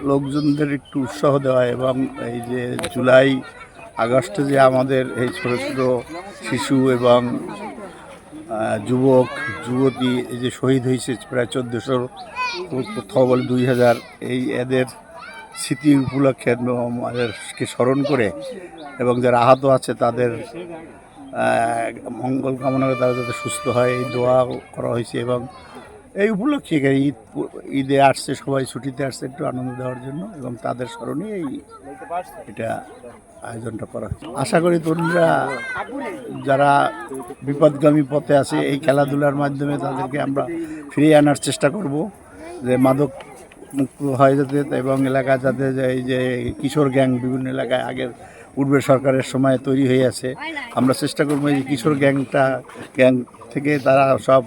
লোকজনদের একটু উৎসাহ দেওয়া এবং এই যে জুলাই আগস্টে যে আমাদের এই ছোট ছোট শিশু এবং যুবক যুবতী এই যে শহীদ হয়েছে প্রায় 1400 কোথাও বলে 2000, এই এদের স্মৃতি উপলক্ষে আমাদেরকে স্মরণ করে এবং যারা আহত আছে তাদের মঙ্গল কামনা করে তারা যাতে সুস্থ হয় এই দোয়া করা হয়েছে। এবং এই উপলক্ষে ঈদে আসছে, সবাই ছুটিতে আসছে একটু আনন্দ দেওয়ার জন্য এবং তাদের স্মরণে এটা আয়োজনটা করা হয়েছে। আশা করি তরুণরা যারা বিপদগামী পথে আছে এই খেলাধুলার মাধ্যমে তাদেরকে আমরা ফিরিয়ে আনার চেষ্টা করব, যে মাদক মুক্ত হয় যাতে এবং এলাকা যাতে এই যে কিশোর গ্যাং বিভিন্ন এলাকায় আগের পূর্বের সরকারের সময় তৈরি হয়ে আছে, আমরা চেষ্টা করবো এই কিশোর গ্যাং থেকে তারা সব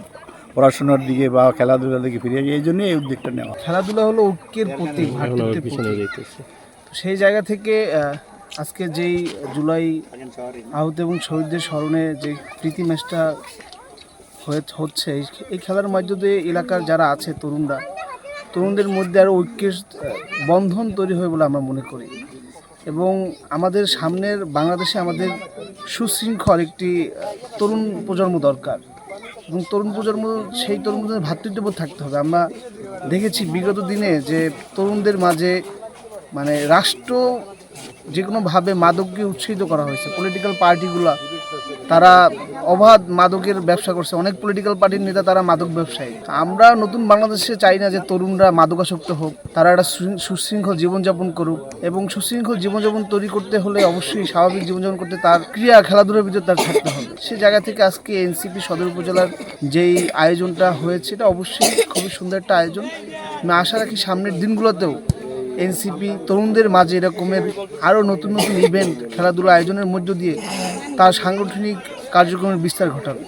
পড়াশোনার দিকে বা খেলাধুলার দিকে ফিরে যায়। এই জন্যই এই উদ্যোগটা নেওয়া। খেলাধুলা হলো ঐক্যের প্রতীক, ভ্রাতৃত্বের প্রতীক। সেই জায়গা থেকে আজকে যেই জুলাই আহত এবং শহীদদের স্মরণে যে প্রীতি ম্যাচটা হচ্ছে, এই খেলার মাধ্যমে এলাকার যারা আছে তরুণদের মধ্যে আরও ঐক্যের বন্ধন তৈরি হয় বলে আমরা মনে করি। এবং আমাদের সামনের বাংলাদেশে আমাদের সুশৃঙ্খল একটি তরুণ প্রজন্ম দরকার এবং তরুণ প্রজন্মের ভ্রাতৃত্ববোধ থাকতে হবে। আমরা দেখেছি বিগত দিনে যে তরুণদের মাঝে মানে রাষ্ট্র যে কোনোভাবে মাদককে উৎসাহিত করা হয়েছে। পলিটিক্যাল পার্টিগুলো তারা অবাধ মাদকের ব্যবসা করছে, অনেক পলিটিক্যাল পার্টির নেতা তারা মাদক ব্যবসায়ী। আমরা নতুন বাংলাদেশে চাই না যে তরুণরা মাদকাসক্ত হোক, তারা একটা সুশৃঙ্খল জীবনযাপন করুক এবং সুশৃঙ্খল জীবনযাপন তৈরি করতে হলে অবশ্যই স্বাভাবিক জীবনযাপন করতে তার ক্রিয়া খেলাধুলার ভিতরে তার থাকতে হবে। সে জায়গা থেকে আজকে এনসিপি সদর উপজেলার যেই আয়োজনটা হয়েছে এটা অবশ্যই খুবই সুন্দর একটা আয়োজন। আমি আশা রাখি সামনের দিনগুলোতেও এনসিপি তরুণদের মাঝে এরকমের আরও নতুন নতুন ইভেন্ট খেলাধুলা আয়োজনের মধ্য দিয়ে তার সাংগঠনিক কার্যক্রমের বিস্তার ঘটাবে।